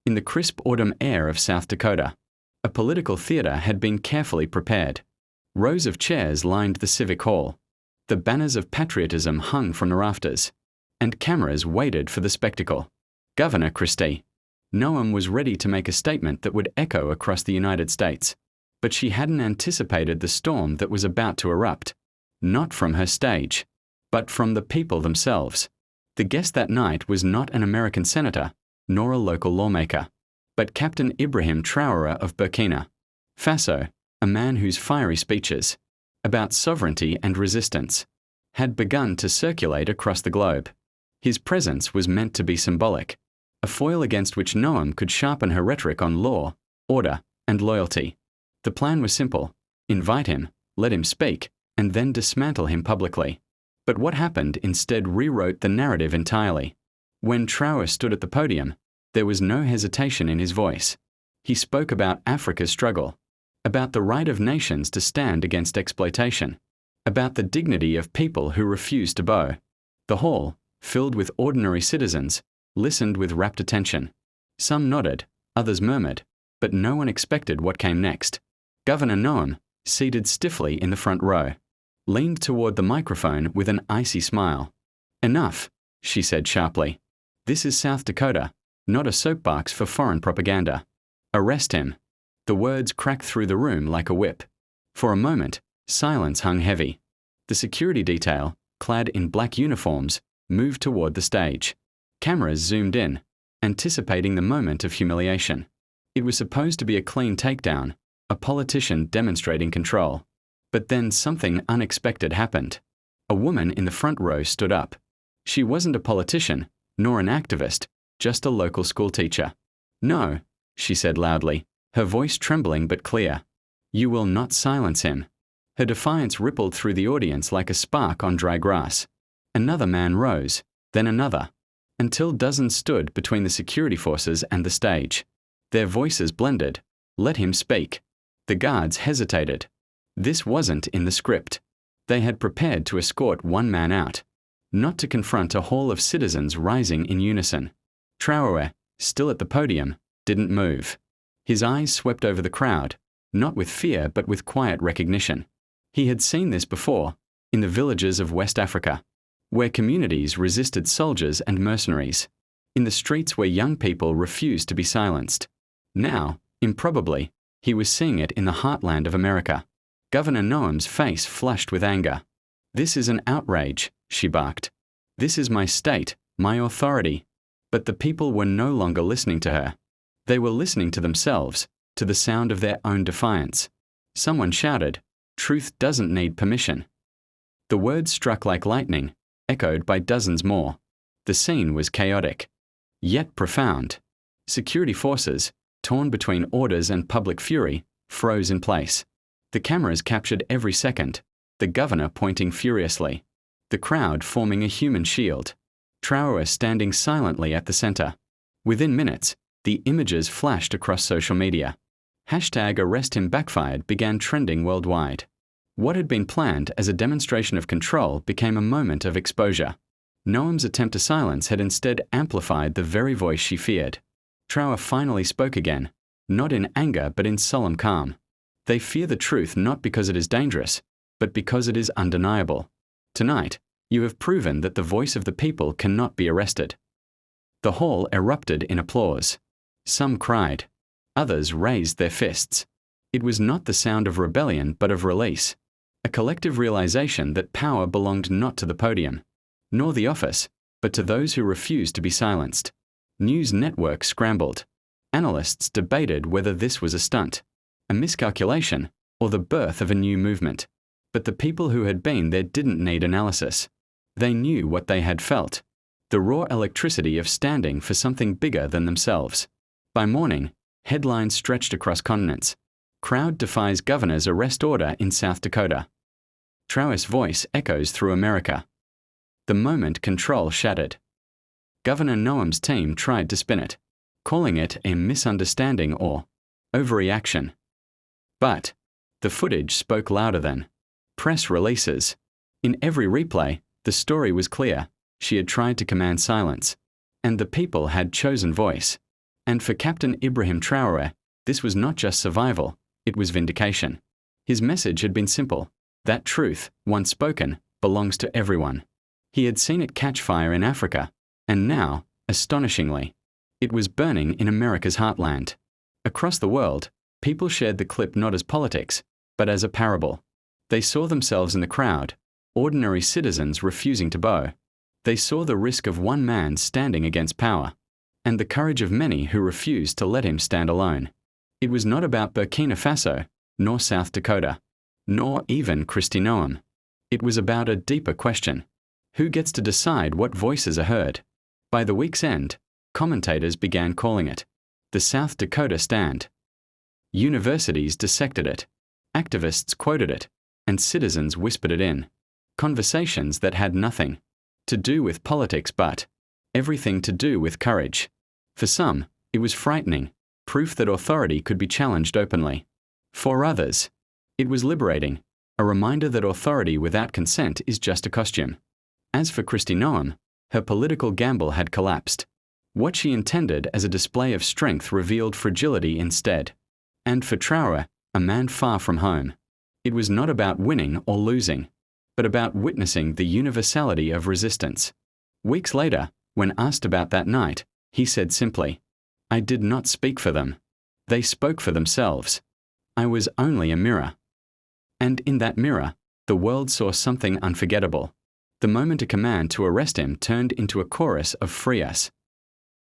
in the crisp autumn air of South Dakota. A political theater had been carefully prepared. Rows of chairs lined the civic hall. The banners of patriotism hung from the rafters, and cameras waited for the spectacle. Governor Kristi Noem was ready to make a statement that would echo across the United States, but she hadn't anticipated the storm that was about to erupt, not from her stage, but from the people themselves. The guest that night was not an American senator, nor a local lawmaker, but Captain Ibrahim Traoré of Burkina Faso, a man whose fiery speeches about sovereignty and resistance had begun to circulate across the globe. His presence was meant to be symbolic, a foil against which Noem could sharpen her rhetoric on law, order, and loyalty. The plan was simple: invite him, let him speak, and then dismantle him publicly. But what happened instead rewrote the narrative entirely. When Traoré stood at the podium, there was no hesitation in his voice. He spoke about Africa's struggle, about the right of nations to stand against exploitation, about the dignity of people who refuse to bow. The hall, filled with ordinary citizens, listened with rapt attention. Some nodded, others murmured, but no one expected what came next. Governor Noem, seated stiffly in the front row, leaned toward the microphone with an icy smile. "Enough," she said sharply. "This is South Dakota, not a soapbox for foreign propaganda. Arrest him." The words cracked through the room like a whip. For a moment, silence hung heavy. The security detail, clad in black uniforms, moved toward the stage. Cameras zoomed in, anticipating the moment of humiliation. It was supposed to be a clean takedown, a politician demonstrating control. But then something unexpected happened. A woman in the front row stood up. She wasn't a politician, nor an activist, just a local schoolteacher. "No," she said loudly, her voice trembling but clear. "You will not silence him." Her defiance rippled through the audience like a spark on dry grass. Another man rose, then another, until dozens stood between the security forces and the stage. Their voices blended. "Let him speak." The guards hesitated. This wasn't in the script. They had prepared to escort one man out, not to confront a hall of citizens rising in unison. Traoré, still at the podium, didn't move. His eyes swept over the crowd, not with fear but with quiet recognition. He had seen this before, in the villages of West Africa, where communities resisted soldiers and mercenaries, in the streets where young people refused to be silenced. Now, improbably, he was seeing it in the heartland of America. Governor Noem's face flushed with anger. "This is an outrage," she barked. "This is my state, my authority." But the people were no longer listening to her. They were listening to themselves, to the sound of their own defiance. Someone shouted, "Truth doesn't need permission." The words struck like lightning, echoed by dozens more. The scene was chaotic, yet profound. Security forces, torn between orders and public fury, froze in place. The cameras captured every second, the governor pointing furiously, the crowd forming a human shield, Traoré standing silently at the center. Within minutes, the images flashed across social media. #ArrestHimBackfired began trending worldwide. What had been planned as a demonstration of control became a moment of exposure. Noem's attempt to silence had instead amplified the very voice she feared. Traoré finally spoke again, not in anger but in solemn calm. "They fear the truth not because it is dangerous, but because it is undeniable. Tonight, you have proven that the voice of the people cannot be arrested." The hall erupted in applause. Some cried. Others raised their fists. It was not the sound of rebellion but of release, a collective realization that power belonged not to the podium, nor the office, but to those who refused to be silenced. News networks scrambled. Analysts debated whether this was a stunt, a miscalculation, or the birth of a new movement. But the people who had been there didn't need analysis. They knew what they had felt, the raw electricity of standing for something bigger than themselves. By morning, headlines stretched across continents. "Crowd defies governor's arrest order in South Dakota." Traoré's voice echoes through America. The moment control shattered. Governor Noem's team tried to spin it, calling it a misunderstanding or overreaction. But the footage spoke louder than press releases. In every replay, the story was clear. She had tried to command silence, and the people had chosen voice. And for Captain Ibrahim Traoré, this was not just survival, it was vindication. His message had been simple: that truth, once spoken, belongs to everyone. He had seen it catch fire in Africa, and now, astonishingly, it was burning in America's heartland. Across the world, people shared the clip not as politics, but as a parable. They saw themselves in the crowd, ordinary citizens refusing to bow. They saw the risk of one man standing against power, and the courage of many who refused to let him stand alone. It was not about Burkina Faso, nor South Dakota, nor even Kristi Noem. It was about a deeper question: who gets to decide what voices are heard? By the week's end, commentators began calling it the South Dakota Stand. Universities dissected it, activists quoted it, and citizens whispered it in. Conversations that had nothing to do with politics but everything to do with courage. For some, it was frightening, proof that authority could be challenged openly. For others, it was liberating, a reminder that authority without consent is just a costume. As for Kristi Noem, her political gamble had collapsed. What she intended as a display of strength revealed fragility instead. And for Traoré, a man far from home, it was not about winning or losing, but about witnessing the universality of resistance. Weeks later, when asked about that night, he said simply, "I did not speak for them. They spoke for themselves. I was only a mirror." And in that mirror, the world saw something unforgettable. The moment a command to arrest him turned into a chorus of "Free us."